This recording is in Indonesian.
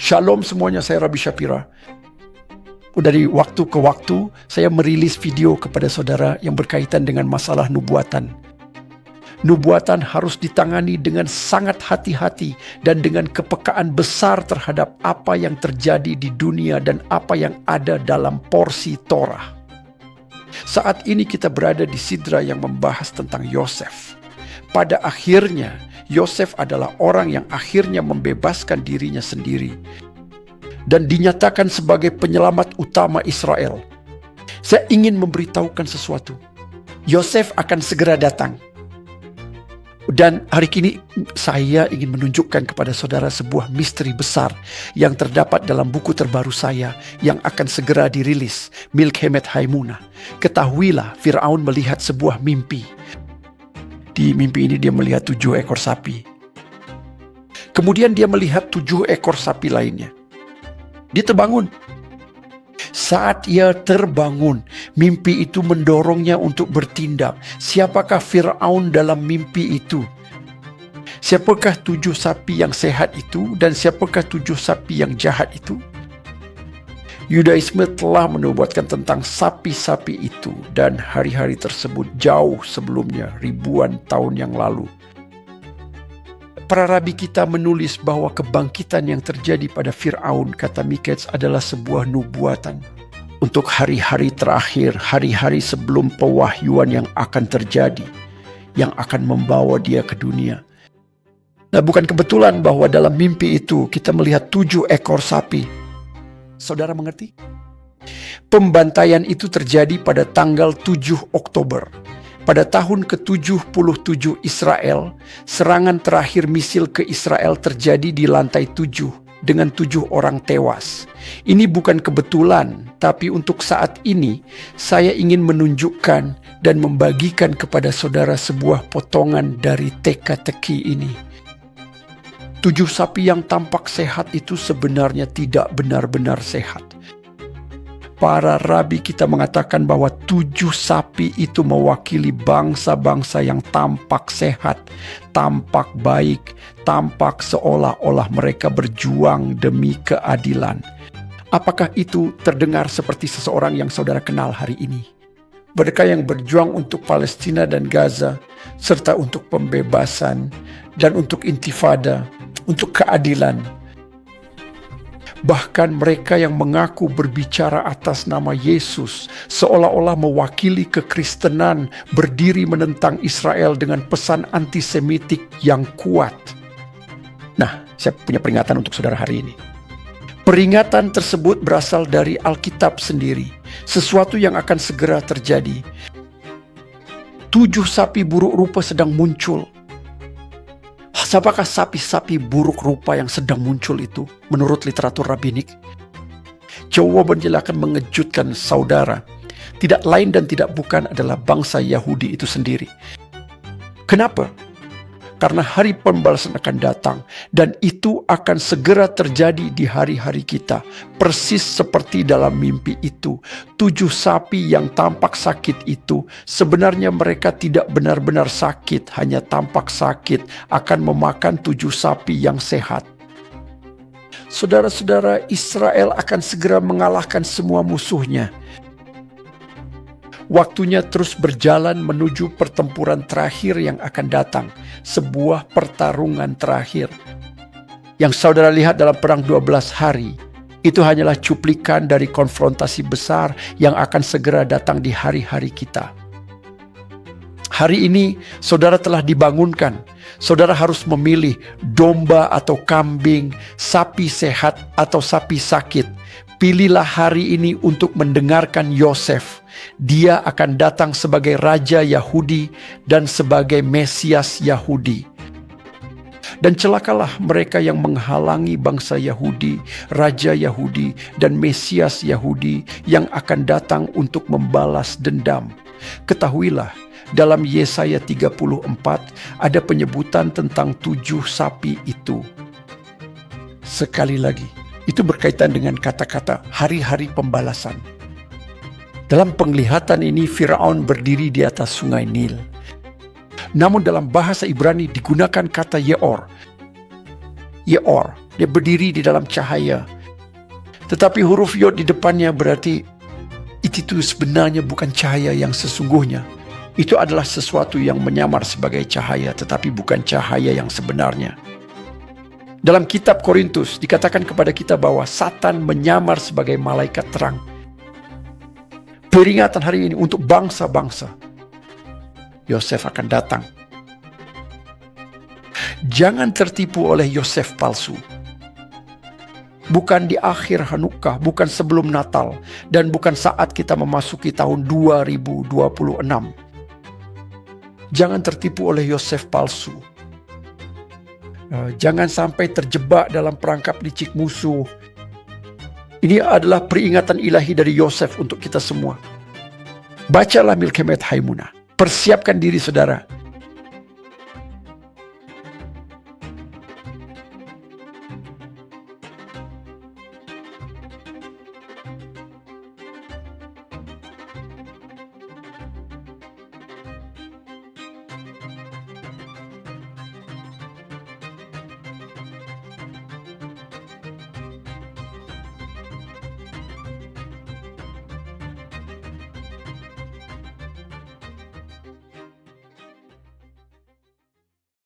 Shalom semuanya, saya Rabi Shapira. Dari waktu ke waktu, saya merilis video kepada saudara yang berkaitan dengan masalah nubuatan. Nubuatan harus ditangani dengan sangat hati-hati dan dengan kepekaan besar terhadap apa yang terjadi di dunia dan apa yang ada dalam porsi Torah. Saat ini kita berada di sidra yang membahas tentang Yosef. Pada akhirnya, Yosef adalah orang yang akhirnya membebaskan dirinya sendiri dan dinyatakan sebagai penyelamat utama Israel. Saya ingin memberitahukan sesuatu. Yosef akan segera datang. Dan hari ini saya ingin menunjukkan kepada saudara sebuah misteri besar yang terdapat dalam buku terbaru saya yang akan segera dirilis, Milkemet Haimuna. Ketahuilah, Firaun melihat sebuah mimpi. Di mimpi ini dia melihat 7 ekor sapi. Kemudian dia melihat 7 ekor sapi lainnya. Dia terbangun. Saat ia terbangun, mimpi itu mendorongnya untuk bertindak. Siapakah Firaun dalam mimpi itu? Siapakah 7 sapi yang sehat itu dan siapakah 7 sapi yang jahat itu? Yudaisme telah menubuatkan tentang sapi-sapi itu dan hari-hari tersebut jauh sebelumnya, ribuan tahun yang lalu. Para rabi kita menulis bahwa kebangkitan yang terjadi pada Firaun, kata Miketz, adalah sebuah nubuatan untuk hari-hari terakhir, hari-hari sebelum pewahyuan yang akan terjadi, yang akan membawa dia ke dunia. Nah, bukan kebetulan bahwa dalam mimpi itu kita melihat 7 ekor sapi. Saudara mengerti? Pembantaian itu terjadi pada tanggal 7 Oktober. Pada tahun ke-77 Israel, serangan terakhir misil ke Israel terjadi di lantai 7 dengan 7 orang tewas. Ini bukan kebetulan, tapi untuk saat ini saya ingin menunjukkan dan membagikan kepada saudara sebuah potongan dari teka-teki ini. 7 sapi yang tampak sehat itu sebenarnya tidak benar-benar sehat. Para rabi kita mengatakan bahwa 7 sapi itu mewakili bangsa-bangsa yang tampak sehat, tampak baik, tampak seolah-olah mereka berjuang demi keadilan. Apakah itu terdengar seperti seseorang yang saudara kenal hari ini? Mereka yang berjuang untuk Palestina dan Gaza, serta untuk pembebasan dan untuk intifada, untuk keadilan. Bahkan mereka yang mengaku berbicara atas nama Yesus seolah-olah mewakili kekristenan, berdiri menentang Israel dengan pesan antisemitik yang kuat. Nah, saya punya peringatan untuk saudara hari ini. Peringatan tersebut berasal dari Alkitab sendiri, sesuatu yang akan segera terjadi. 7 sapi buruk rupa sedang muncul. Siapakah sapi-sapi buruk rupa yang sedang muncul itu menurut literatur rabbinik? Jawabannya akan mengejutkan saudara. Tidak lain dan tidak bukan adalah bangsa Yahudi itu sendiri. Kenapa? Karena hari pembalasan akan datang dan itu akan segera terjadi di hari-hari kita. Persis seperti dalam mimpi itu. 7 sapi yang tampak sakit itu sebenarnya mereka tidak benar-benar sakit, hanya tampak sakit, akan memakan 7 sapi yang sehat. Saudara-saudara, Israel akan segera mengalahkan semua musuhnya. Waktunya terus berjalan menuju pertempuran terakhir yang akan datang. Sebuah pertarungan terakhir. Yang saudara lihat dalam perang 12 hari, itu hanyalah cuplikan dari konfrontasi besar yang akan segera datang di hari-hari kita. Hari ini saudara telah dibangunkan. Saudara harus memilih domba atau kambing, sapi sehat atau sapi sakit. Pilihlah hari ini untuk mendengarkan Yosef. Dia akan datang sebagai Raja Yahudi dan sebagai Mesias Yahudi. Dan celakalah mereka yang menghalangi bangsa Yahudi, Raja Yahudi, dan Mesias Yahudi yang akan datang untuk membalas dendam. Ketahuilah, dalam Yesaya 34 ada penyebutan tentang 7 sapi itu. Sekali lagi, itu berkaitan dengan kata-kata hari-hari pembalasan. Dalam penglihatan ini Firaun berdiri di atas sungai Nil. Namun dalam bahasa Ibrani digunakan kata Yeor. Yeor Dia berdiri di dalam cahaya. Tetapi huruf Yod di depannya berarti itu sebenarnya bukan cahaya yang sesungguhnya. Itu adalah sesuatu yang menyamar sebagai cahaya, tetapi bukan cahaya yang sebenarnya. Dalam kitab Korintus dikatakan kepada kita bahwa Satan menyamar sebagai malaikat terang. Peringatan hari ini untuk bangsa-bangsa. Yosef akan datang. Jangan tertipu oleh Yosef palsu. Bukan di akhir Hanukkah, bukan sebelum Natal, dan bukan saat kita memasuki tahun 2026. Jangan tertipu oleh Yosef palsu. Jangan sampai terjebak dalam perangkap licik musuh. Ini adalah peringatan ilahi dari Yosef untuk kita semua. Bacalah Milkemet Haimuna. Persiapkan diri saudara.